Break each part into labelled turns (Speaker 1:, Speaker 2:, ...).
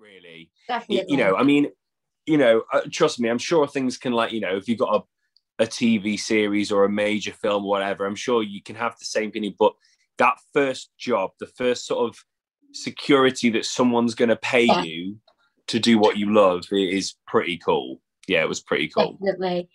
Speaker 1: really.
Speaker 2: Definitely.
Speaker 1: I mean, trust me, I'm sure things can, like, if you've got a TV series or a major film or whatever, I'm sure you can have the same feeling. But that first job, the first sort of security that someone's going to pay you to do what you love, is pretty cool. Yeah, it was pretty cool.
Speaker 2: Definitely.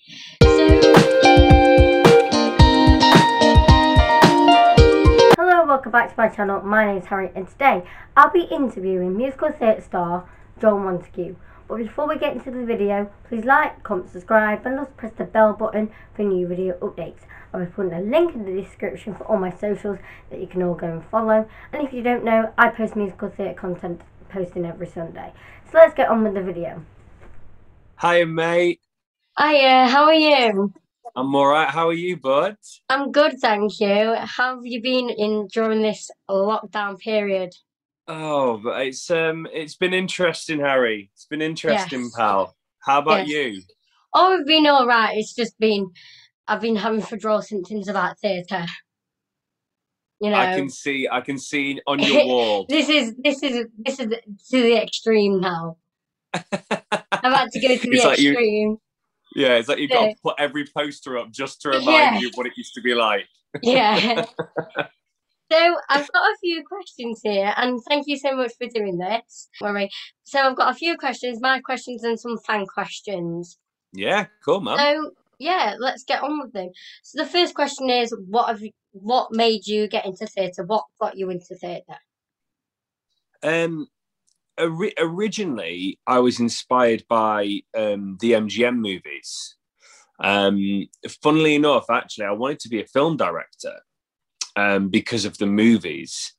Speaker 2: Hello, welcome back to my channel. My name is Harry, and today I'll be interviewing musical theatre star Joel Montague. But before we get into the video, please like, comment, subscribe, and also press the bell button for new video updates. I'll be putting a link in the description for all my socials that you can all go and follow. And if you don't know, I post musical theatre content posting every Sunday. So let's get on with the video.
Speaker 1: Hi, mate.
Speaker 2: Hiya, how are you?
Speaker 1: I'm all right. How are you, bud?
Speaker 2: I'm good, thank you. How have you been during this lockdown period?
Speaker 1: Oh, but it's been interesting, Harry. It's been interesting,
Speaker 2: Yes.
Speaker 1: pal. How about
Speaker 2: Yes.
Speaker 1: you?
Speaker 2: Oh, we've been all right. It's just been, I've been having withdrawal symptoms about theatre.
Speaker 1: I can see on your wall.
Speaker 2: This is to the extreme now. I've had to go to the extreme.
Speaker 1: It's like you've got to put every poster up just to remind you of what it used to be like.
Speaker 2: Yeah. So I've got a few questions here, and thank you so much for doing this. So I've got a few questions, my questions and some fan questions.
Speaker 1: Yeah, cool, man.
Speaker 2: So yeah, let's get on with them. So the first question is, what made you get into theatre? What got you into theatre?
Speaker 1: Originally, I was inspired by the MGM movies. Funnily enough, actually, I wanted to be a film director because of the movies.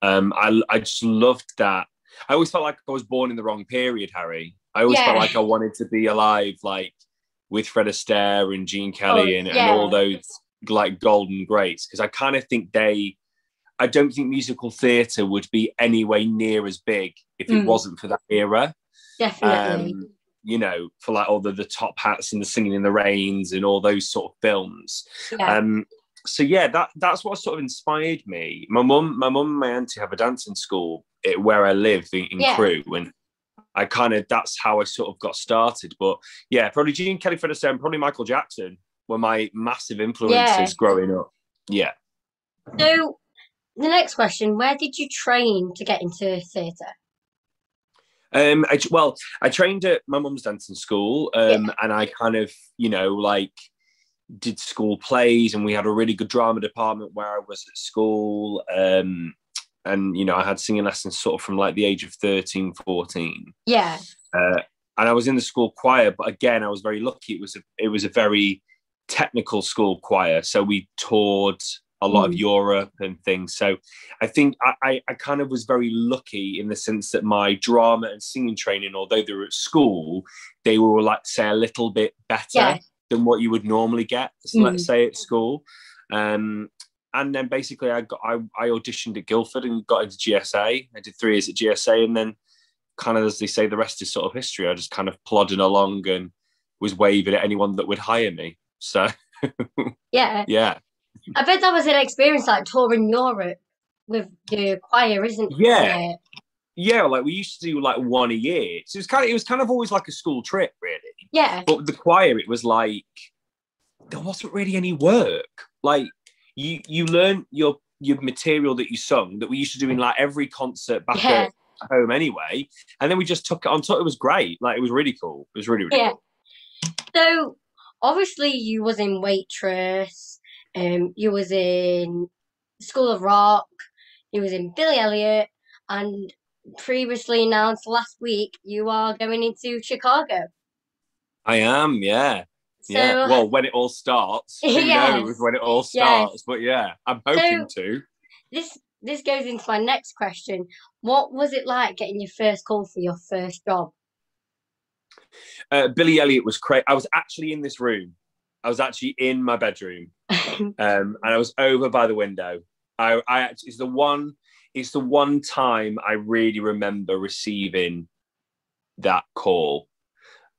Speaker 1: I just loved that. I always felt like I was born in the wrong period, Harry. I always felt like I wanted to be alive, like with Fred Astaire and Gene Kelly and all those like golden greats, because I kind of think I don't think musical theatre would be anywhere near as big if it wasn't for that era.
Speaker 2: Definitely.
Speaker 1: For like all the Top Hats and the Singing in the Rains and all those sort of films. So yeah, that's what sort of inspired me. My mum and my auntie have a dancing school where I live in Crewe, and that's how I sort of got started. But yeah, probably Gene Kelly, Fred Astaire, and probably Michael Jackson were my massive influences growing up. Yeah.
Speaker 2: So the next question, where did you train to get into theatre?
Speaker 1: I trained at my mum's dancing school, and I kind of, did school plays, and we had a really good drama department where I was at school. And, I had singing lessons sort of from like the age of 13, 14.
Speaker 2: Yeah.
Speaker 1: And I was in the school choir, but again, I was very lucky. It was a very technical school choir. So we toured a lot of Europe and things. So I think I kind of was very lucky in the sense that my drama and singing training, although they were at school, they were, like, say, a little bit better than what you would normally get, let's say, at school. And then basically I auditioned at Guildford and got into GSA. I did 3 years at GSA, and then kind of, as they say, the rest is sort of history. I just kind of plodded along and was waving at anyone that would hire me. So yeah.
Speaker 2: I bet that was an experience, like touring Europe with the choir, isn't it?
Speaker 1: Yeah, like we used to do like one a year. So it was kind of always like a school trip, really.
Speaker 2: Yeah.
Speaker 1: But the choir, it was like there wasn't really any work. Like you learn your material that you sung, that we used to do in like every concert back at home anyway. And then we just took it on top. It was great. Like, it was really cool. It was really, really cool.
Speaker 2: So obviously you was in Waitress. You was in School of Rock, you was in Billy Elliot, and previously announced last week you are going into Chicago. I
Speaker 1: am, yeah. So, yeah. Well, when it all starts, who knows when it all starts? But yeah, I'm hoping to.
Speaker 2: This goes into my next question. What was it like getting your first call for your first job?
Speaker 1: Billy Elliot was crazy. I was actually in this room. I was actually in my bedroom, and I was over by the window. It's the one time I really remember receiving that call.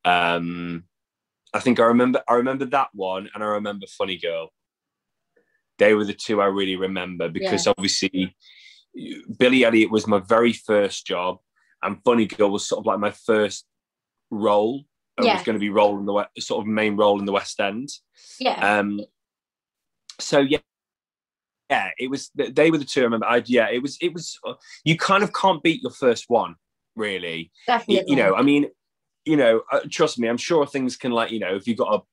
Speaker 1: I think I remember that one, and I remember Funny Girl. They were the two I really remember, because obviously Billy Elliot was my very first job, and Funny Girl was sort of like my first role. I was going to be sort of main role in the West End.
Speaker 2: Yeah.
Speaker 1: So yeah, it was. They were the two I remember. It was. You kind of can't beat your first one, really.
Speaker 2: Definitely.
Speaker 1: I mean, trust me. I'm sure things can, like, if you've got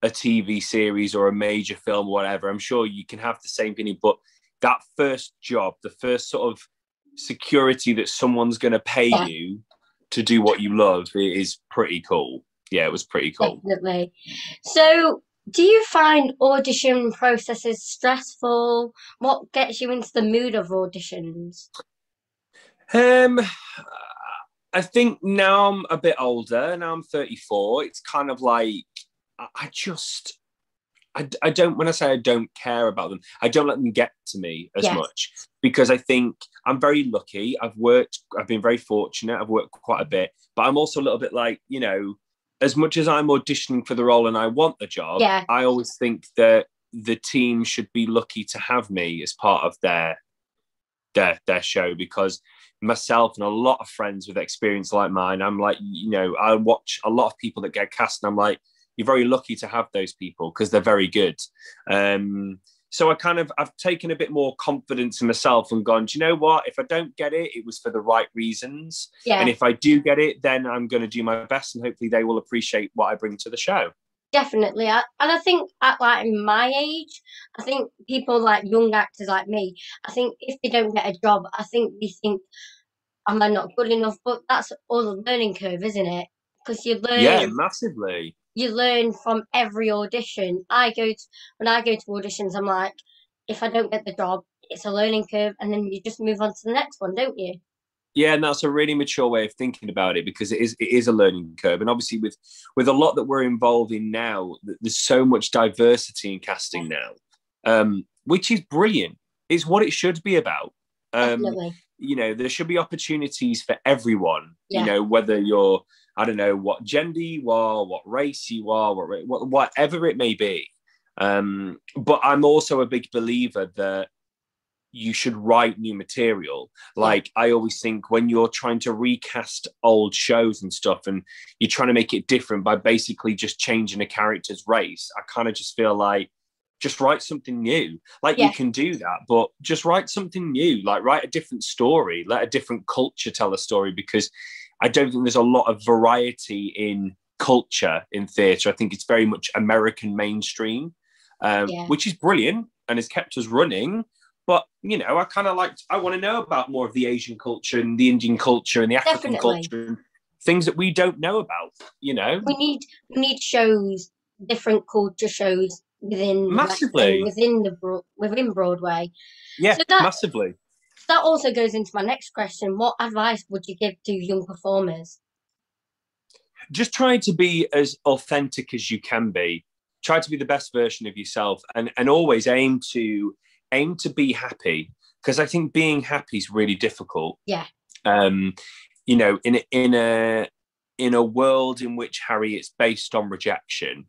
Speaker 1: a TV series or a major film or whatever, I'm sure you can have the same feeling. But that first job, the first sort of security that someone's going to pay you to do what you love, is pretty cool. Yeah, it was pretty cool.
Speaker 2: Definitely. So, do you find audition processes stressful? What gets you into the mood of auditions?
Speaker 1: I think now I'm a bit older. Now I'm 34. It's kind of like I don't. When I say I don't care about them, I don't let them get to me as much, because I think I'm very lucky. I've been very fortunate. I've worked quite a bit, but I'm also a little bit like, as much as I'm auditioning for the role and I want the job, I always think that the team should be lucky to have me as part of their show, because myself and a lot of friends with experience like mine, I'm like, I watch a lot of people that get cast and I'm like, you're very lucky to have those people because they're very good. So I've taken a bit more confidence in myself and gone, do you know what? If I don't get it, it was for the right reasons. Yeah. And if I do get it, then I'm going to do my best and hopefully they will appreciate what I bring to the show.
Speaker 2: Definitely. And I think at like my age, I think people like young actors like me, I think if they don't get a job, I think they think, am I not good enough? But that's all the learning curve, isn't it? Because you learn.
Speaker 1: Yeah, massively.
Speaker 2: You learn from every audition. When I go to auditions, I'm like, if I don't get the job, it's a learning curve, and then you just move on to the next one, don't you?
Speaker 1: Yeah, and that's a really mature way of thinking about it, because it is a learning curve. And obviously with a lot that we're involved in now, there's so much diversity in casting now, which is brilliant. It's what it should be about.
Speaker 2: Definitely.
Speaker 1: There should be opportunities for everyone, whether you're, I don't know what gender you are, what race you are, whatever it may be. But I'm also a big believer that you should write new material. Like, I always think when you're trying to recast old shows and stuff and you're trying to make it different by basically just changing a character's race, I kind of just feel like, just write something new. Like, you can do that, but just write something new. Like, write a different story, let a different culture tell a story, because I don't think there's a lot of variety in culture in theatre. I think it's very much American mainstream, which is brilliant and has kept us running. But, I want to know about more of the Asian culture and the Indian culture and the African culture and things that we don't know about,
Speaker 2: We need shows, different culture shows within
Speaker 1: massively
Speaker 2: within Broadway.
Speaker 1: Yeah, so massively.
Speaker 2: That also goes into my next question. What advice would you give to young performers?
Speaker 1: Just try to be as authentic as you can be. Try to be the best version of yourself, and always aim to be happy, because I think being happy is really difficult.
Speaker 2: Yeah.
Speaker 1: In a world in which, Harry, it's based on rejection,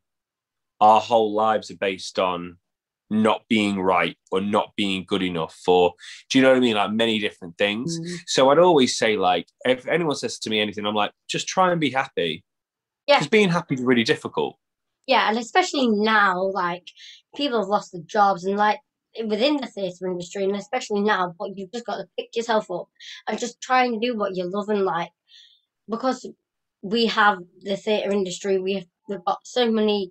Speaker 1: our whole lives are based on not being right or not being good enough, or do you know what I mean? Like, many different things. So I'd always say, like, if anyone says to me anything, I'm like, just try and be happy. Yeah. Because being happy is really difficult.
Speaker 2: Yeah, and especially now, like, people have lost their jobs and, like, within the theatre industry, and especially now, but you've just got to pick yourself up and just try and do what you love. And, like, because we have the theatre industry, we've got so many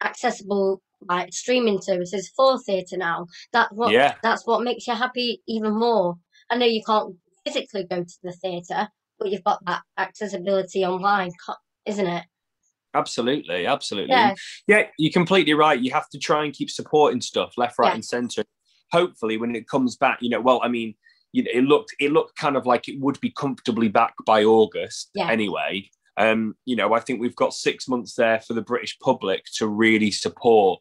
Speaker 2: accessible, like, streaming services for theatre now. That's what makes you happy even more. I know you can't physically go to the theatre, but you've got that accessibility online, isn't it?
Speaker 1: Absolutely. Yeah, you're completely right. You have to try and keep supporting stuff left, right, and centre. Hopefully, when it comes back, it looked kind of like it would be comfortably back by August anyway. I think we've got 6 months there for the British public to really support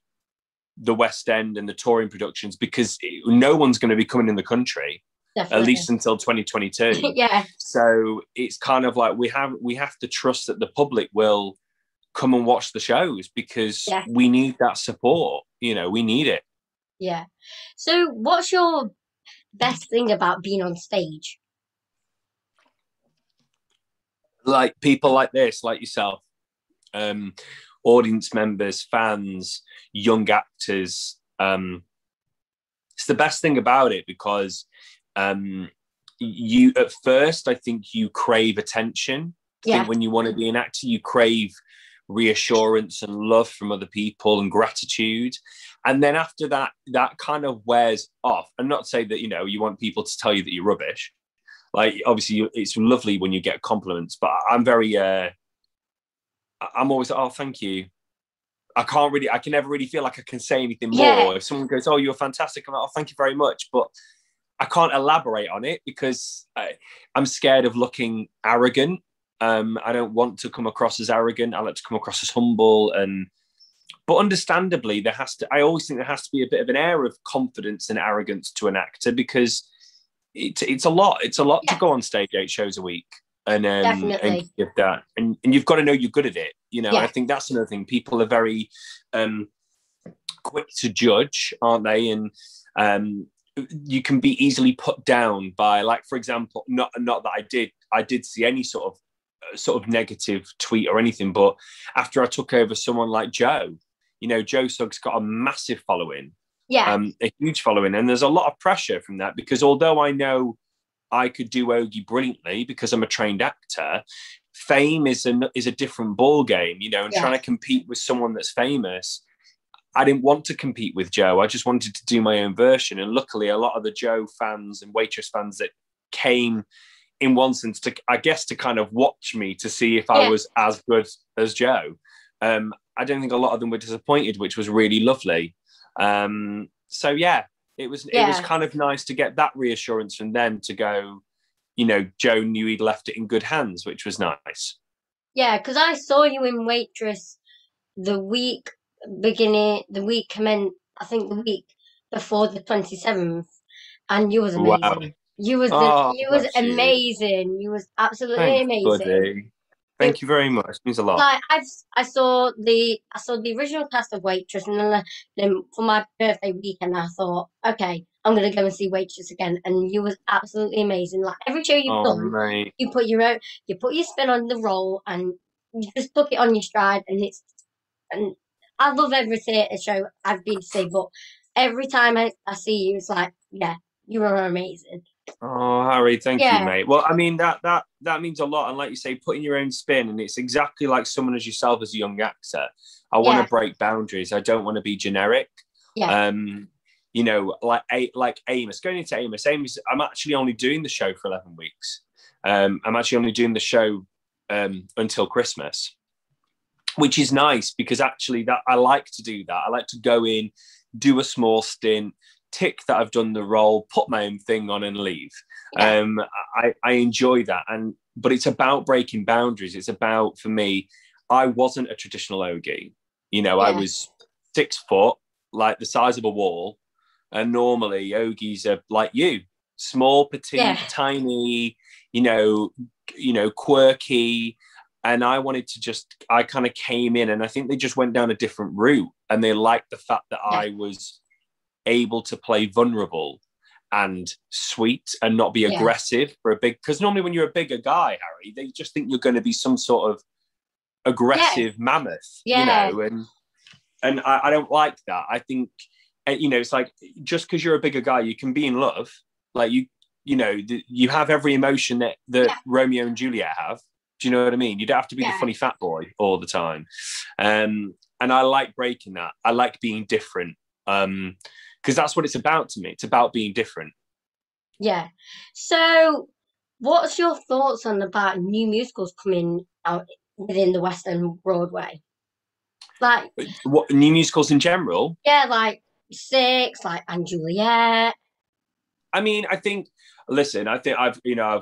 Speaker 1: the West End and the touring productions, because no one's going to be coming in the country. Definitely. At least until 2022.
Speaker 2: Yeah.
Speaker 1: So it's kind of like we have to trust that the public will come and watch the shows, because we need that support. We need it.
Speaker 2: Yeah. So what's your best thing about being on stage?
Speaker 1: like people like this, like yourself, audience members, fans, young actors. It's the best thing about it because you, at first, I think you crave attention. I think when you want to be an actor, you crave reassurance and love from other people and gratitude. And then after that, that kind of wears off. And not to say that, you want people to tell you that you're rubbish. Like, obviously, it's lovely when you get compliments, but I'm always, oh, thank you. I can never really feel like I can say anything more. If someone goes, oh, you're fantastic, I'm like, oh, thank you very much. But I can't elaborate on it because I'm scared of looking arrogant. I don't want to come across as arrogant. I like to come across as humble. But understandably, I always think there has to be a bit of an air of confidence and arrogance to an actor because it's a lot. It's a lot to go on stage 8 shows a week and give that. And you've got to know you're good at it. I think that's another thing. People are very quick to judge, aren't they? And you can be easily put down by, like, for example, not that I did see any sort of negative tweet or anything, but after I took over someone like Joe, Joe Suggs got a massive following, a huge following, and there's a lot of pressure from that because although I know I could do Ogie brilliantly because I'm a trained actor, fame is a different ball game, and trying to compete with someone that's famous. I didn't want to compete with Joe. I just wanted to do my own version. And luckily, a lot of the Joe fans and Waitress fans that came in one sense to kind of watch me to see if I was as good as Joe. I don't think a lot of them were disappointed, which was really lovely. So yeah, it was kind of nice to get that reassurance from them to go, Joe knew he'd left it in good hands, which was nice.
Speaker 2: Yeah, because I saw you in Waitress the week before the 27th, and you was amazing. Wow. You was amazing. You was absolutely amazing.
Speaker 1: Buddy. Thank you very much. It means a lot.
Speaker 2: Like I saw the original cast of Waitress, and then for my birthday weekend, I thought, okay, I'm gonna go and see Waitress again, and you was absolutely amazing. Like every show you've done, mate. You put your spin on the role, and you just took it on your stride, and I love every theatre show I've been to see, but every time I see you, it's like, yeah, you are amazing.
Speaker 1: Oh, Harry, thank you, mate. Well, I mean, that means a lot. And like you say, putting your own spin, and it's exactly like someone as yourself as a young actor. I want to break boundaries. I don't want to be generic. Yeah. Like Amos, going into Amos, I'm actually only doing the show for 11 weeks. I'm actually only doing the show until Christmas, which is nice because actually that I like to do that. I like to go in, do a small stint, tick that I've done the role, put my own thing on and leave. I enjoy that. But it's about breaking boundaries. It's about, for me, I wasn't a traditional Ogie. I was 6 foot, like the size of a wall. And normally Ogies are like you, small, petite, tiny, quirky. And I wanted to I kind of came in, and I think they just went down a different route, and they liked the fact that I was able to play vulnerable and sweet and not be aggressive for because normally when you're a bigger guy, Harry, they just think you're going to be some sort of aggressive mammoth, and I don't like that. I think, it's like, just because you're a bigger guy, you can be in love. Like you have every emotion that Romeo and Juliet have. Do you know what I mean? You don't have to be the funny fat boy all the time. And I like breaking that. I like being different. Because that's what it's about to me. It's about being different. Yeah.
Speaker 2: So what's your thoughts about new musicals coming out within the Westend Broadway? Like,
Speaker 1: what, new musicals in general?
Speaker 2: Yeah, like Six, like and Juliet.
Speaker 1: I mean, I think I've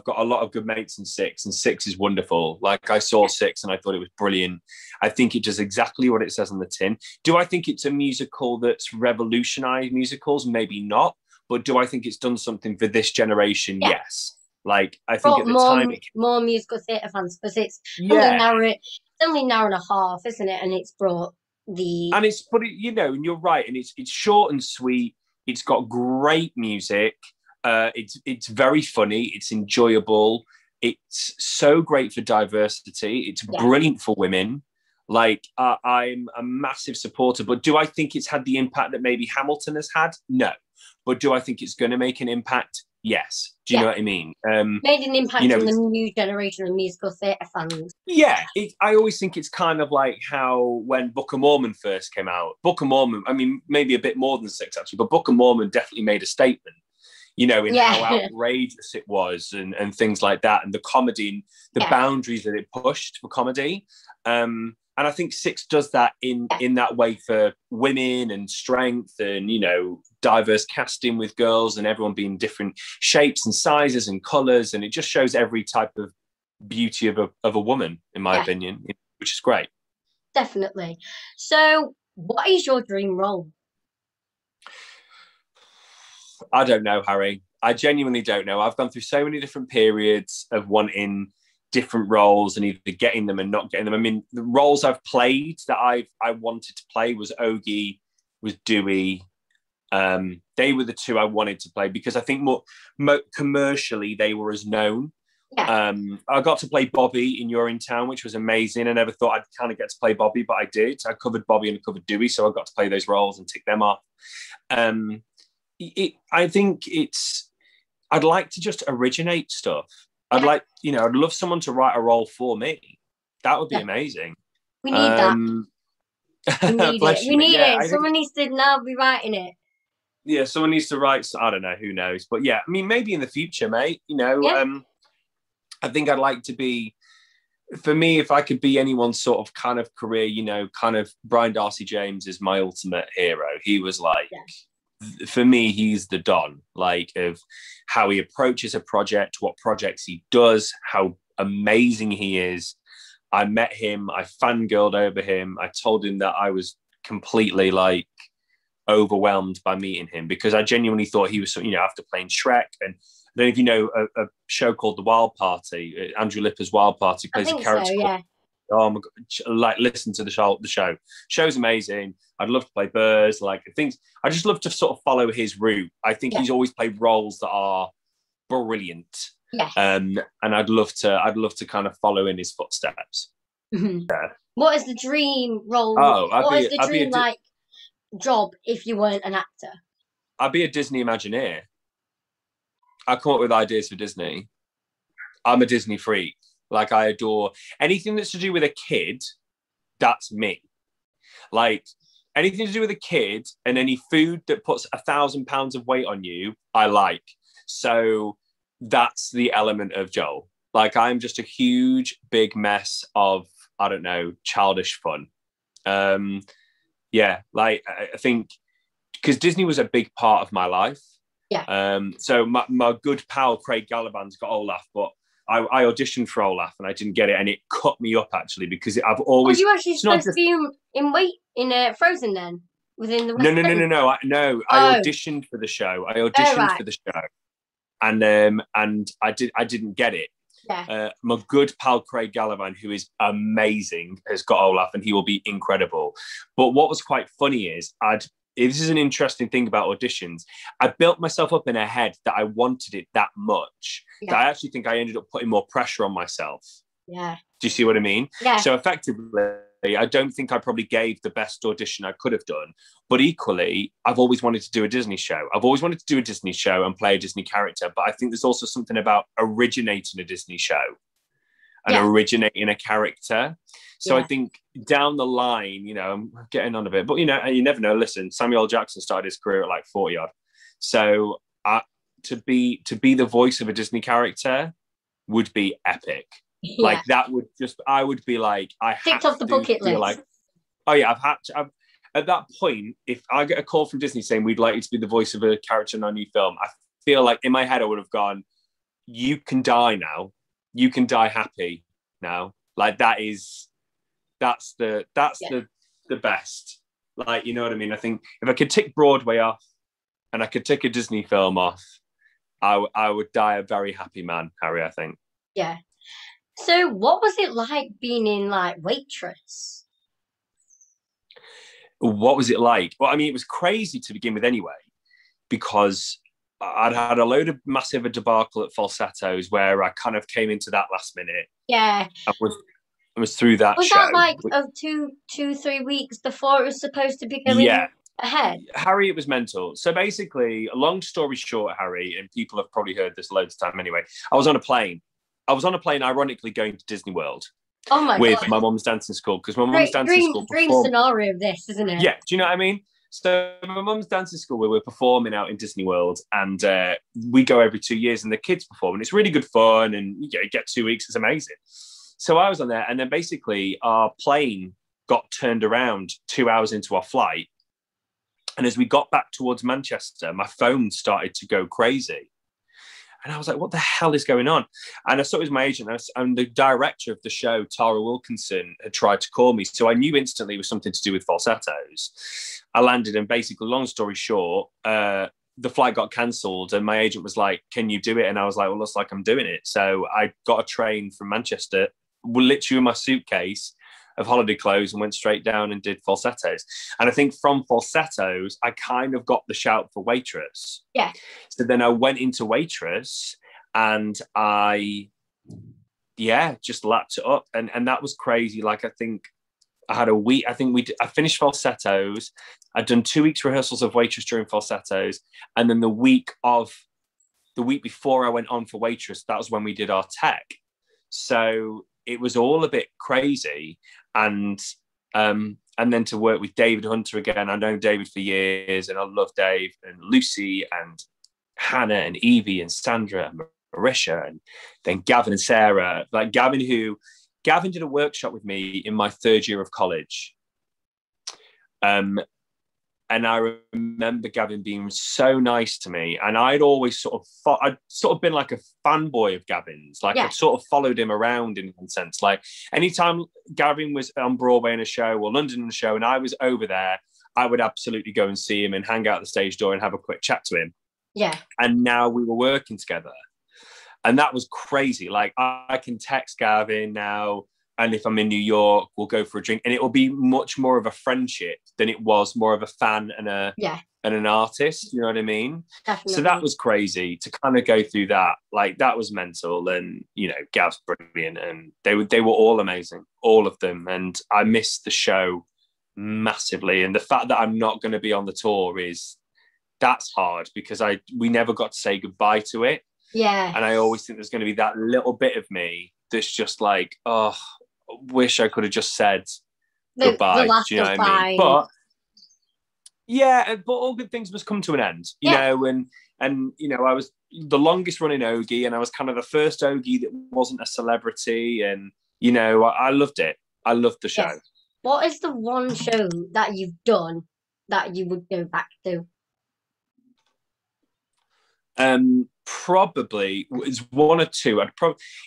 Speaker 1: got a lot of good mates in Six, and Six is wonderful. Like, I saw Six and I thought it was brilliant. I think it does exactly what it says on the tin. Do I think it's a musical that's revolutionized musicals? Maybe not. But do I think it's done something for this generation? Yeah. Yes. Like, I think at the time...
Speaker 2: More musical theatre fans, because it's only an hour and a half, isn't it? And it's brought the...
Speaker 1: And and you're right, and it's short and sweet. It's got great music. It's very funny. It's enjoyable. It's so great for diversity. It's brilliant for women. Like, I'm a massive supporter, but do I think it's had the impact that maybe Hamilton has had? No. But do I think it's going to make an impact? Yes. Do you know what I mean?
Speaker 2: Made an impact on the new generation of musical theatre fans.
Speaker 1: Yeah, I always think it's kind of like how when Book of Mormon first came out. Book of Mormon, I mean, maybe a bit more than 6 actually, but Book of Mormon definitely made a statement, in how outrageous it was and things like that, and the comedy and the boundaries that it pushed for comedy. And I think 6 does that in that way for women and strength and, diverse casting with girls and everyone being different shapes and sizes and colours. And it just shows every type of beauty of a woman, in my opinion, which is great.
Speaker 2: Definitely. So what is your dream role?
Speaker 1: I don't know, Harry. I genuinely don't know. I've gone through so many different periods of wanting different roles and either getting them and not getting them. I mean, the roles I've played that I wanted to play was Ogie, was Dewey. They were the 2 I wanted to play because I think more commercially they were as known. Yeah. I got to play Bobby in You're in Town, which was amazing. I never thought I'd kind of get to play Bobby, but I did. I covered Bobby and I covered Dewey, so I got to play those roles and tick them off. I think I'd like to just originate stuff. I'd like, I'd love someone to write a role for me. That would be amazing.
Speaker 2: We need that. We need it. We need it. Someone needs to now be writing it.
Speaker 1: Yeah, someone needs to write. I don't know, who knows? But yeah, I mean, maybe in the future, mate. I think I'd like to be, for me, if I could be anyone's sort of kind of career, kind of Brian Darcy James is my ultimate hero. He was like, for me, he's the Don, like, of how he approaches a project, what projects he does, how amazing he is. I met him, I fangirled over him. I told him that I was completely like overwhelmed by meeting him because I genuinely thought he was, after playing Shrek, and I don't know if you know a show called The Wild Party, Andrew Lipper's Wild Party plays a character called, oh my God, like, listen to the show. Show's amazing. I'd love to play Buzz. Like, I just love to sort of follow his route. I think he's always played roles that are brilliant. Yeah. And I'd love to kind of follow in his footsteps.
Speaker 2: Mm-hmm. Yeah. What is the dream role? What is the dream job if you weren't an actor?
Speaker 1: I'd be a Disney Imagineer. I come up with ideas for Disney. I'm a Disney freak. Like, I adore anything that's to do with a kid. That's me. Like, anything to do with a kid and any food that puts 1,000 pounds of weight on you, I like. So that's the element of Joel. Like, I'm just a huge, big mess of, I don't know, childish fun. Like, I think because Disney was a big part of my life. Yeah. So my good pal Craig Gallagher's got Olaf, but I auditioned for Olaf and I didn't get it, and it cut me up actually because I've always.
Speaker 2: Was you actually supposed to be in Frozen then? Within the
Speaker 1: No. I auditioned for the show. For the show, and I didn't get it. Yeah. My good pal Craig Gallagher, who is amazing, has got Olaf, and he will be incredible. But what was quite funny is this is an interesting thing about auditions. I built myself up in a head that I wanted it that much that I actually think I ended up putting more pressure on myself. Yeah. Do you see what I mean? Yeah. So effectively, I don't think I probably gave the best audition I could have done. But equally, I've always wanted to do a Disney show. I've always wanted to do a Disney show and play a Disney character. But I think there's also something about originating a Disney show and originating a character. So I think down the line, I'm getting on a bit, but you never know. Listen, Samuel L. Jackson started his career at like 40 odd. So to be the voice of a Disney character would be epic. Yeah. Like, that would I would be like, I
Speaker 2: ticked off the bucket list.
Speaker 1: Like, oh yeah, at that point, if I get a call from Disney saying we'd like you to be the voice of a character in our new film, I feel like in my head I would have gone, you can die now. You can die happy now. Like, that's the best. Like, you know what I mean? I think if I could tick Broadway off and I could tick a Disney film off, I would die a very happy man, Harry, I think.
Speaker 2: Yeah. So what was it like being in, like, Waitress?
Speaker 1: What was it like? Well, I mean, it was crazy to begin with anyway, because I'd had a load of massive debacle at falsettos where I kind of came into that last minute.
Speaker 2: Yeah.
Speaker 1: I was through that
Speaker 2: Was
Speaker 1: show.
Speaker 2: that like 3 weeks before it was supposed to be going ahead?
Speaker 1: Harry, it was mental. So basically, a long story short, Harry, and people have probably heard this loads of time anyway, I was on a plane. Ironically, going to Disney World.
Speaker 2: Oh my
Speaker 1: with
Speaker 2: God.
Speaker 1: my mum's dancing school, because my mum's dancing school.
Speaker 2: Dream scenario of this, isn't it?
Speaker 1: Yeah, do you know what I mean? So my mum's dancing school, where we're performing out in Disney World, and we go every 2 years, and the kids perform, and it's really good fun, and you get 2 weeks, it's amazing. So I was on there, and then basically our plane got turned around 2 hours into our flight, and as we got back towards Manchester, my phone started to go crazy. And I was like, what the hell is going on? And I saw it was my agent, and the director of the show, Tara Wilkinson, had tried to call me. So I knew instantly it was something to do with falsettos. I landed, and basically, long story short, the flight got cancelled, and my agent was like, can you do it? And I was like, well, looks like I'm doing it. So I got a train from Manchester, literally in my suitcase of holiday clothes, and went straight down and did falsettos. And I think from falsettos, I kind of got the shout for Waitress.
Speaker 2: Yeah.
Speaker 1: So then I went into Waitress, and I just lapped it up. And that was crazy. Like, I think I had a week. I I finished falsettos. I'd done 2 weeks rehearsals of Waitress during falsettos. And then the week before I went on for Waitress, that was when we did our tech. So it was all a bit crazy. And then to work with David Hunter again. I've known David for years, and I love Dave, and Lucy and Hannah and Evie and Sandra and Marisha, and then Gavin and Sarah. Like Gavin did a workshop with me in my 3rd year of college. And I remember Gavin being so nice to me. And I'd always I'd been like a fanboy of Gavin's. Like, I'd sort of followed him around in one sense. Like, anytime Gavin was on Broadway in a show or London in a show, and I was over there, I would absolutely go and see him and hang out at the stage door and have a quick chat to him.
Speaker 2: Yeah.
Speaker 1: And now we were working together. And that was crazy. Like, I can text Gavin now, and if I'm in New York, we'll go for a drink, and it will be much more of a friendship than it was more of a fan and an artist. You know what I mean?
Speaker 2: Definitely.
Speaker 1: So that was crazy to kind of go through that. Like, that was mental, and Gav's brilliant, and they were all amazing, all of them. And I missed the show massively, and the fact that I'm not going to be on the tour that's hard, because we never got to say goodbye to it.
Speaker 2: Yeah.
Speaker 1: And I always think there's going to be that little bit of me that's just like, oh, wish I could have just said goodbye. Do you know what I mean? But but all good things must come to an end, you know. And I was the longest running Ogie, and I was kind of the first Ogie that wasn't a celebrity, and I loved it. I loved the show.
Speaker 2: Yes. What is the one show that you've done that you would go back to?
Speaker 1: Probably it's one or two.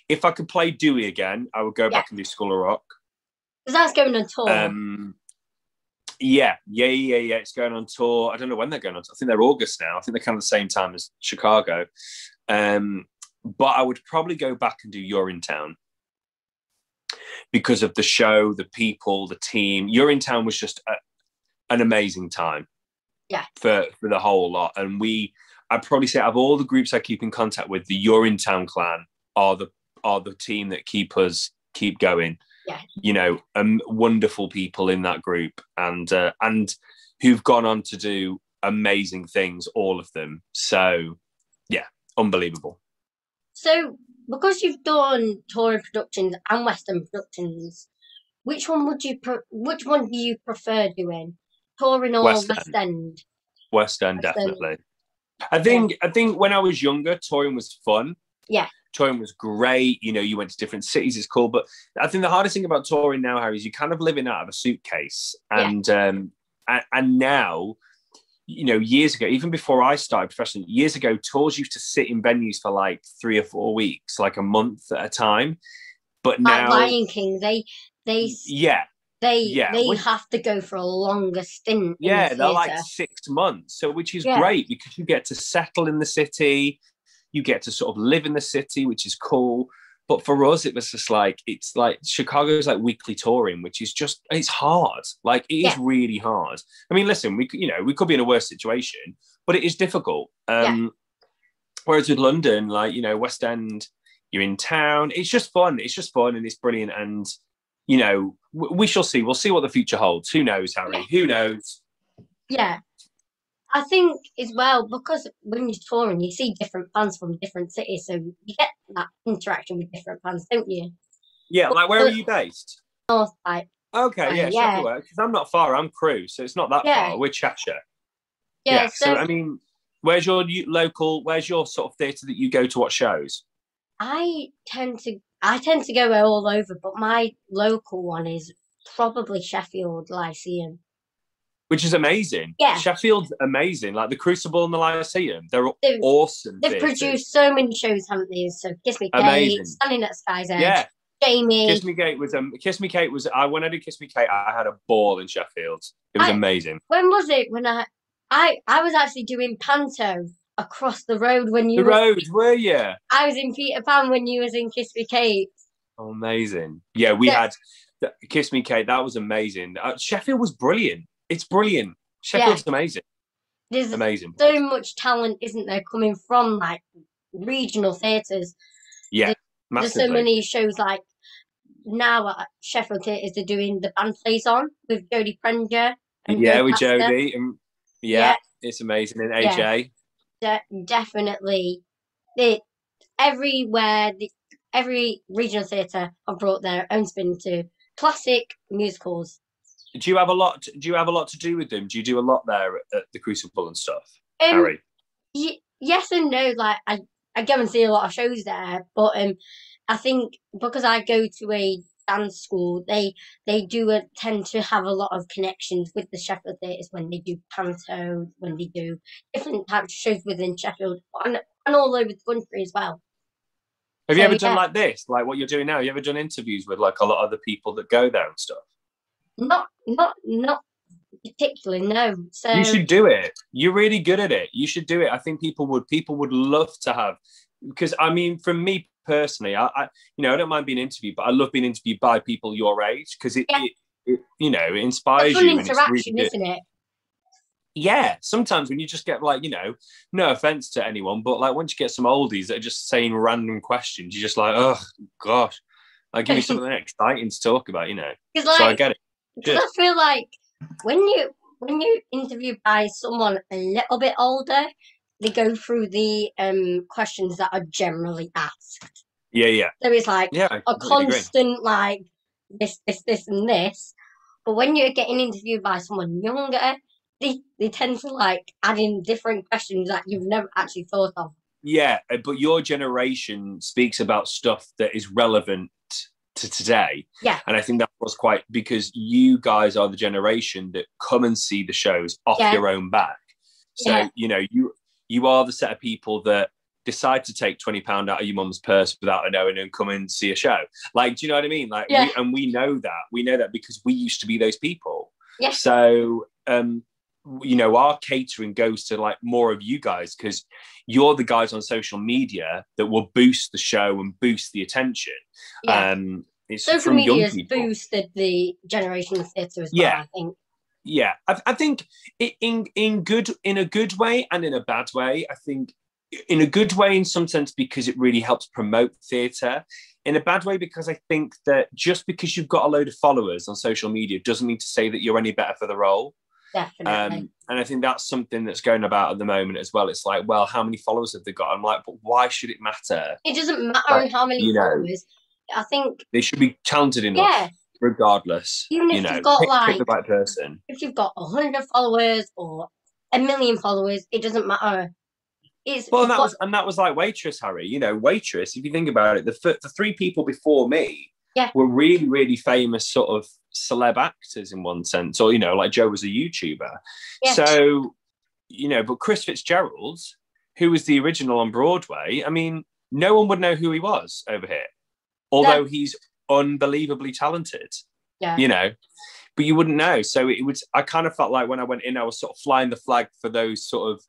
Speaker 1: If I could play Dewey again, I would go back and do School of Rock.
Speaker 2: Because that's going on tour.
Speaker 1: Yeah. It's going on tour. I don't know when they're going on tour. I think they're August now. I think they're kind of the same time as Chicago. But I would probably go back and do You're in Town, because of the show, the people, the team. You're in Town was just an amazing time.
Speaker 2: Yeah.
Speaker 1: For the whole lot. And I'd probably say, out of all the groups I keep in contact with, the You're in Town clan are the team that keep going.
Speaker 2: Yeah.
Speaker 1: Wonderful people in that group, and who've gone on to do amazing things, all of them. So, yeah, unbelievable.
Speaker 2: So, because you've done touring productions and Western productions, which one do you prefer doing? Touring or Westend?
Speaker 1: Westend, definitely. I think when I was younger, touring was fun.
Speaker 2: Yeah.
Speaker 1: Touring was great. You went to different cities. It's cool. But I think the hardest thing about touring now, Harry, is you kind of living out of a suitcase. And now, years ago, even before I started professionally, years ago, tours used to sit in venues for like 3 or 4 weeks, like a month at a time. But now,
Speaker 2: Lion King, they have to go for a longer stint.
Speaker 1: Yeah, they're like 6 months. So, which is great, because you get to settle in the city, you get to sort of live in the city, which is cool. But for us, it was just like, it's like Chicago's like weekly touring, which is just, it's hard. Like, it is really hard. I mean, listen, we could be in a worse situation, but it is difficult. Whereas with London, like, you know, West End, you're in town. It's just fun. It's just fun and it's brilliant. And, you know, we shall see. We'll see what the future holds. Who knows, Harry? Who knows?
Speaker 2: Yeah. I think as well, because when you're touring, you see different fans from different cities. So you get that interaction with different fans, don't you?
Speaker 1: Yeah, like, where are you based?
Speaker 2: North, like.
Speaker 1: Okay, yeah, Sheffield. Because I'm not far. I'm Crewe, so it's not that far. We're Cheshire. Yeah. So, I mean, where's your local? Where's your sort of theatre that you go to watch shows?
Speaker 2: I tend to go all over, but my local one is probably Sheffield Lyceum,
Speaker 1: which is amazing.
Speaker 2: Yeah,
Speaker 1: Sheffield's amazing. Like the Crucible and the Lyceum, they're awesome.
Speaker 2: They've produced so many shows, haven't they? So Kiss Me Kate, Standing at Sky's Edge. Yeah. Jamie.
Speaker 1: Kiss Me Kate was when I did Kiss Me Kate, I had a ball in Sheffield. It was amazing.
Speaker 2: When was it? When I was actually doing panto across the road when you
Speaker 1: were you?
Speaker 2: I was in Peter Pan when you was in Kiss Me Kate.
Speaker 1: Oh, amazing. Yeah, we had Kiss Me Kate. That was amazing. Sheffield was brilliant. It's brilliant. Sheffield's amazing.
Speaker 2: There's
Speaker 1: amazing.
Speaker 2: So much talent, isn't there, coming from like regional theatres.
Speaker 1: Yeah.
Speaker 2: There's so many shows like now at Sheffield Theatres they're doing the band plays on with Jodie Prenger.
Speaker 1: And with Jodie. And it's amazing. And AJ.
Speaker 2: Definitely. Every regional theatre have brought their own spin to classic musicals.
Speaker 1: Do you have a lot to do with them? Do you do a lot there at the Crucible and stuff, Harry?
Speaker 2: Yes and no. Like I go and see a lot of shows there, but I think because I go to a dance school, they do tend to have a lot of connections with the Sheffield Theatres when they do panto, when they do different types of shows within Sheffield and all over the country as well.
Speaker 1: Have you ever done like this, like what you're doing now? You ever done interviews with like a lot of the people that go there and stuff?
Speaker 2: Not particularly, no. So
Speaker 1: you should do it. You're really good at it. You should do it. I think people would love to have, because I mean, from me personally, I don't mind being interviewed, but I love being interviewed by people your age because it inspires
Speaker 2: you.
Speaker 1: And
Speaker 2: interaction, it's really isn't it?
Speaker 1: Yeah, sometimes when you just get like, no offense to anyone, but like once you get some oldies that are just saying random questions, you're just like, oh gosh, like give me something exciting to talk about, So I get it.
Speaker 2: Because I feel like when you interview by someone a little bit older, they go through the questions that are generally asked.
Speaker 1: Yeah.
Speaker 2: So it's like a constant like this, and this. But when you're getting interviewed by someone younger, they tend to like add in different questions that you've never actually thought of.
Speaker 1: Yeah, but your generation speaks about stuff that is relevant to today.
Speaker 2: Yeah.
Speaker 1: And I think that was quite because you guys are the generation that come and see the shows off your own back. So, you are the set of people that decide to take £20 out of your mum's purse without her knowing and come and see a show. Like, do you know what I mean? Like, we know that. We know that because we used to be those people.
Speaker 2: Yeah.
Speaker 1: So, our catering goes to like more of you guys because you're the guys on social media that will boost the show and boost the attention.
Speaker 2: Yeah.
Speaker 1: It's
Speaker 2: social media has boosted the generation of theatre as well, I think.
Speaker 1: Yeah, I think in a good way and in a bad way. I think in a good way in some sense because it really helps promote theatre. In a bad way because I think that just because you've got a load of followers on social media doesn't mean to say that you're any better for the role.
Speaker 2: Definitely.
Speaker 1: And I think that's something that's going about at the moment as well. It's like, well, how many followers have they got? I'm like, but why should it matter?
Speaker 2: It doesn't matter how many followers. I think
Speaker 1: they should be talented enough, regardless.
Speaker 2: Even if you've got
Speaker 1: pick the right person.
Speaker 2: If you've got 100 followers or 1 million followers, it doesn't matter.
Speaker 1: That was like Waitress, Harry. Waitress. If you think about it, the three people before me were really, really famous sort of celeb actors in one sense, or like Joe was a YouTuber. So but Chris Fitzgerald, who was the original on Broadway, I mean, no one would know who he was over here, although he's unbelievably talented. But you wouldn't know. So I kind of felt like when I went in, I was sort of flying the flag for those sort of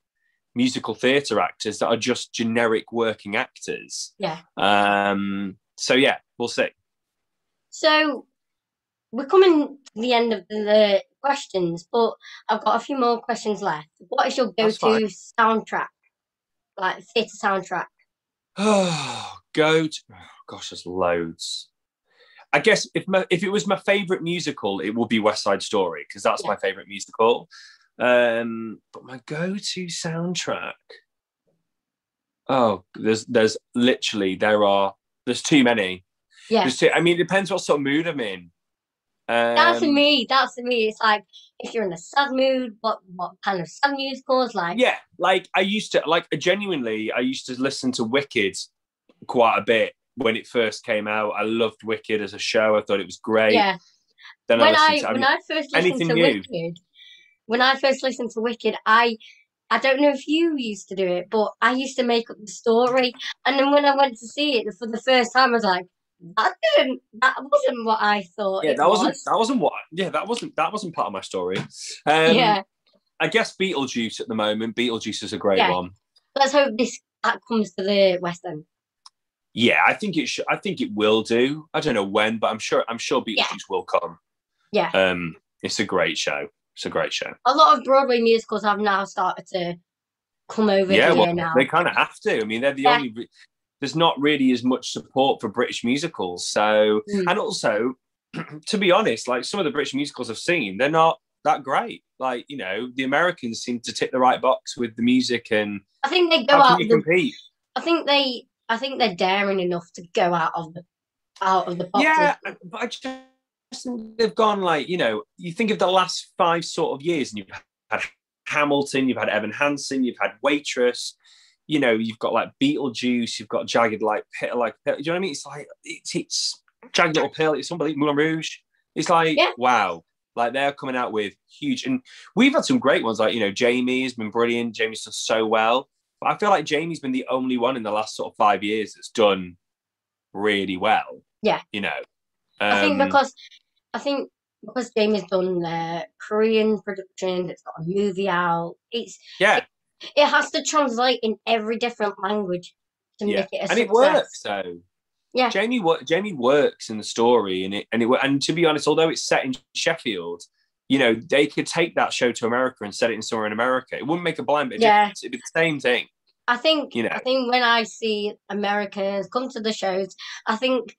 Speaker 1: musical theatre actors that are just generic working actors. So we'll see.
Speaker 2: So we're coming to the end of the questions, but I've got a few more questions left. What is your go-to soundtrack? like theatre soundtrack?
Speaker 1: Oh, gosh, there's loads. I guess if it was my favourite musical, it would be West Side Story, because that's my favourite musical. But my go-to soundtrack, there's too many.
Speaker 2: Yeah.
Speaker 1: I mean, it depends what sort of mood I'm in.
Speaker 2: That's for me. It's like if you're in a sad mood, what kind of sad musicals like?
Speaker 1: Yeah, like I used to listen to Wicked quite a bit when it first came out. I loved Wicked as a show. I thought it was great.
Speaker 2: Yeah.
Speaker 1: Then
Speaker 2: when I first listened to Wicked, I don't know if you used to do it, but I used to make up the story, and then when I went to see it for the first time, I was like, that wasn't what I thought.
Speaker 1: Yeah, that wasn't part of my story.
Speaker 2: Yeah.
Speaker 1: I guess Beetlejuice at the moment. Beetlejuice is a great one.
Speaker 2: Let's hope that comes to the Westend.
Speaker 1: Yeah, I think it should. I think it will do. I don't know when, but I'm sure Beetlejuice will come.
Speaker 2: Yeah.
Speaker 1: It's a great show.
Speaker 2: A lot of Broadway musicals have now started to come over here now.
Speaker 1: They kind of have to. I mean, they're the only. There's not really as much support for British musicals. So, and also, to be honest, like some of the British musicals I've seen, they're not that great. Like, you know, the Americans seem to tick the right box with the music, and
Speaker 2: I think they go out. Compete? I think they're daring enough to go out of the box.
Speaker 1: Yeah, but I just think they've gone, like, you know, you think of the last 5 sort of years, and you've had Hamilton, you've had Evan Hansen, you've had Waitress. You know, you've got like Beetlejuice, you've got Jagged Like Pill, do you know what I mean? It's like it's Jagged Little Pill, it's unbelievable. Moulin Rouge. It's like wow, like they're coming out with huge, and we've had some great ones. Like, you know, Jamie has been brilliant. Jamie's done so well, but I feel like Jamie's been the only one in the last sort of 5 years that's done really well.
Speaker 2: Yeah,
Speaker 1: you know,
Speaker 2: I think because Jamie's done Korean production, it's got a movie out. It has to translate in every different language to make it a success.
Speaker 1: It works though. Yeah, Jamie works in the story, and to be honest, although it's set in Sheffield, you know, they could take that show to America and set it in somewhere in America. It wouldn't make a blind bit of difference. It'd be the same thing.
Speaker 2: I think when I see Americans come to the shows, I think,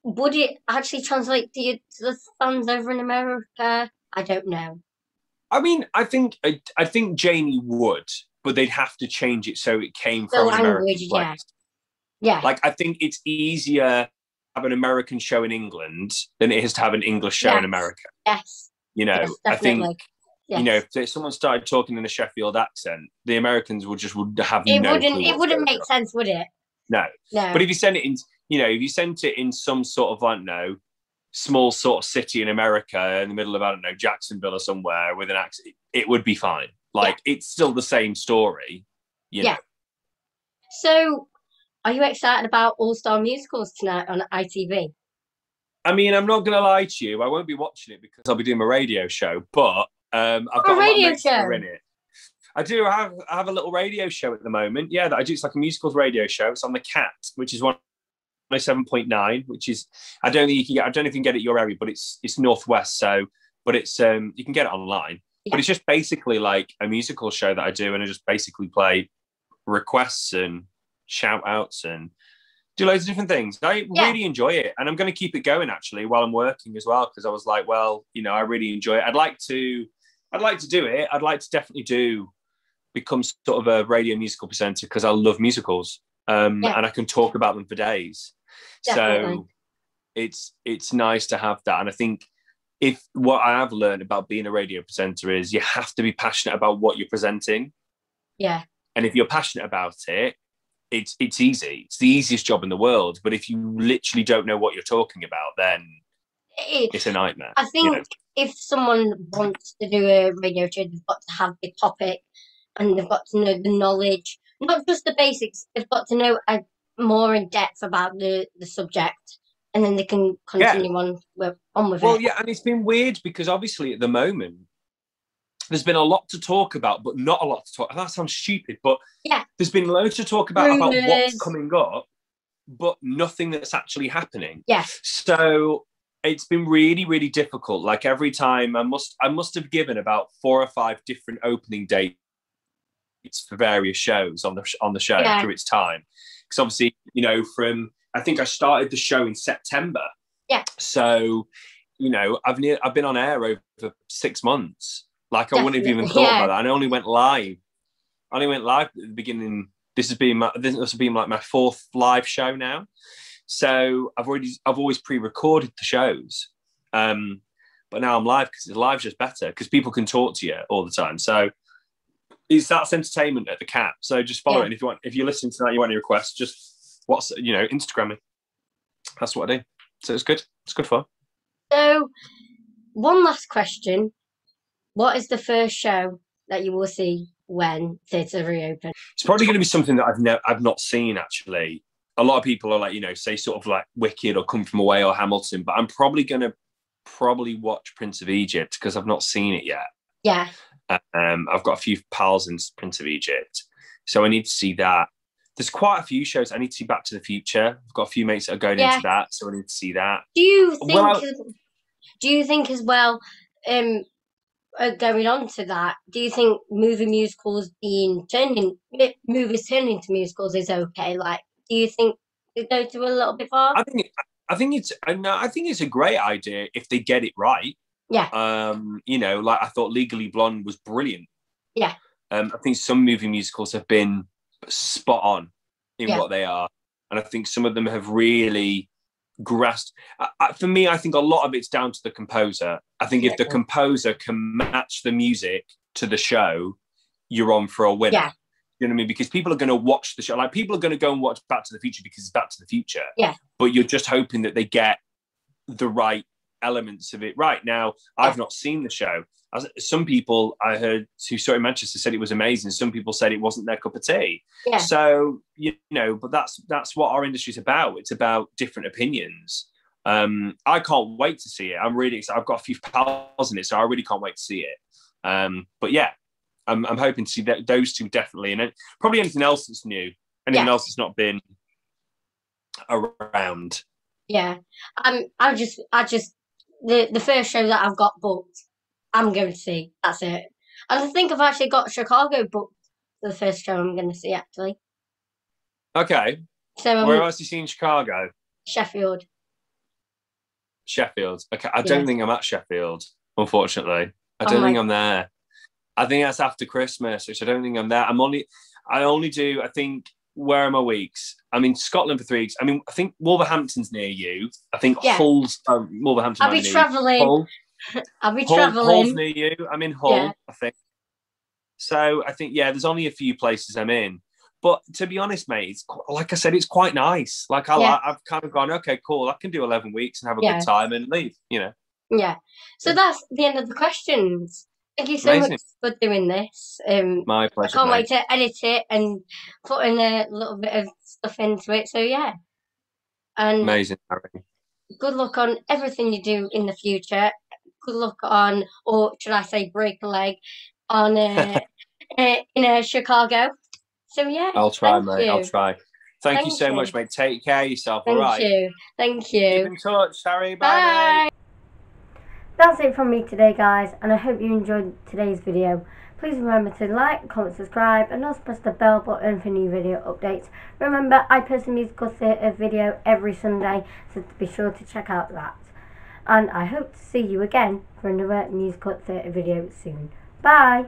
Speaker 2: would it actually translate to the fans over in America? I don't know.
Speaker 1: I mean, I think Jamie would, but they'd have to change it so it came from an American place.
Speaker 2: Yeah.
Speaker 1: Like, I think it's easier to have an American show in England than it is to have an English show in America.
Speaker 2: Yes.
Speaker 1: You know, I think, you know, if someone started talking in a Sheffield accent, the Americans would have no clue.
Speaker 2: It wouldn't make sense, would it?
Speaker 1: No. But if you send it in, you know, if you sent it in some sort of, I don't know, small sort of city in America in the middle of, I don't know, Jacksonville or somewhere with an accent, it would be fine. Like, it's still the same story, you know.
Speaker 2: So, are you excited about All-Star Musicals tonight on ITV?
Speaker 1: I mean, I'm not going to lie to you. I won't be watching it because I'll be doing a radio show, but I've got a radio show in it. I do have a little radio show at the moment. Yeah, that I do. It's like a musicals radio show. It's on the Cat, which is 107.9, which is, I don't know if you can get it your area, but it's Northwest. So, but it's you can get it online. Yeah. But it's just basically like a musical show that I do, and I just basically play requests and shout outs and do loads of different things. I really enjoy it, and I'm going to keep it going actually while I'm working as well, because I was like, well, you know, I really enjoy it. I'd like to do it. I'd like to definitely become sort of a radio musical presenter, because I love musicals, and I can talk about them for days. Definitely. So it's nice to have that. And I think if what I have learned about being a radio presenter is you have to be passionate about what you're presenting. Yeah. And if you're passionate about it, it's easy. It's the easiest job in the world. But if you literally don't know what you're talking about, then it's a nightmare.
Speaker 2: I think if someone wants to do a radio show, they've got to have the topic, and they've got to know the knowledge, not just the basics. They've got to know more in depth about the subject, and then they can continue on with it.
Speaker 1: Well, yeah, and it's been weird because obviously at the moment there's been a lot to talk about, but not a lot to talk. That sounds stupid, but there's been loads to talk about what's coming up, but nothing that's actually happening. Yeah. So it's been really, really difficult. Like every time I must have given about 4 or 5 different opening dates for various shows on the show through its time. Because obviously, you know, I think I started the show in September.
Speaker 2: Yeah.
Speaker 1: So, you know, I've been on air over 6 months. Like, I wouldn't have even thought about that. And I only went live. at the beginning. This has been like my 4th live show now. So I've always pre-recorded the shows. But now I'm live because live's just better because people can talk to you all the time. So that's entertainment at the Cap. So just follow it. And if you're listening to that, you want any requests, just Instagram me. That's what I do. So it's good. It's good fun.
Speaker 2: So one last question. What is the first show that you will see when theatres reopen?
Speaker 1: It's probably going to be something that I've not seen, actually. A lot of people are like, you know, say sort of like Wicked or Come From Away or Hamilton, but I'm probably going to watch Prince of Egypt because I've not seen it yet.
Speaker 2: Yeah.
Speaker 1: I've got a few pals in Prince of Egypt, so I need to see that. There's quite a few shows. I need to see Back to the Future. I've got a few mates that are going into that, so I need to see that.
Speaker 2: Do you think as well, going on to that, do you think movies turning into musicals is okay? Like, do you think they go to a little bit far?
Speaker 1: I think it's a great idea if they get it right.
Speaker 2: Yeah.
Speaker 1: You know, like I thought Legally Blonde was brilliant.
Speaker 2: Yeah.
Speaker 1: I think some movie musicals have been spot on in what they are. And I think some of them have really grasped. For me, I think a lot of it's down to the composer. I think if the composer can match the music to the show, you're on for a winner.
Speaker 2: Yeah.
Speaker 1: You know what I mean? Because people are going to watch the show. Like, people are going to go and watch Back to the Future because it's Back to the Future.
Speaker 2: Yeah.
Speaker 1: But you're just hoping that they get the right elements of it right. Now, I've not seen the show. Some people I heard who saw it in Manchester said it was amazing. Some people said it wasn't their cup of tea.
Speaker 2: Yeah.
Speaker 1: So, you know, but that's what our industry's about. It's about different opinions. I can't wait to see it. I'm really excited. I've got a few pals in it, so I really can't wait to see it. But yeah, I'm hoping to see those two definitely, and probably anything else that's new, anything else that's not been around.
Speaker 2: Yeah, I just the first show that I've got booked, I'm going to see. That's it. I think I've actually got Chicago booked for the first show I'm going to see, actually.
Speaker 1: Okay.
Speaker 2: So
Speaker 1: where else have you seen Chicago?
Speaker 2: Sheffield.
Speaker 1: Okay, I don't think I'm at Sheffield, unfortunately. I don't think I'm there. I think that's after Christmas, which I don't think I'm there. I only do, I think, where are my weeks? I'm in Scotland for 3 weeks. I mean, I think Wolverhampton's near you. I think Hull's, Wolverhampton.
Speaker 2: I'll be travelling.
Speaker 1: Hull's near you. I'm in Hull, I think. So I think, there's only a few places I'm in. But to be honest, mate, like I said, it's quite nice. Like, I've kind of gone, okay, cool, I can do 11 weeks and have a good time and leave, you know.
Speaker 2: Yeah. So that's the end of the questions. Thank you so much for doing this.
Speaker 1: My pleasure.
Speaker 2: I can't wait to edit it and put in a little bit of stuff into it. So, yeah. And
Speaker 1: amazing, Harry.
Speaker 2: Good luck on everything you do in the future. Good luck on, or should I say break a leg, on in Chicago. So, yeah.
Speaker 1: I'll try, mate. I'll try. Thank you so much, mate. Take care of yourself, all right?
Speaker 2: Thank you.
Speaker 1: Keep in touch, Harry. Bye.
Speaker 2: That's it from me today, guys, and I hope you enjoyed today's video. Please remember to like, comment, subscribe, and also press the bell button for new video updates. Remember, I post a musical theatre video every Sunday, so be sure to check out that. And I hope to see you again for another musical theatre video soon. Bye!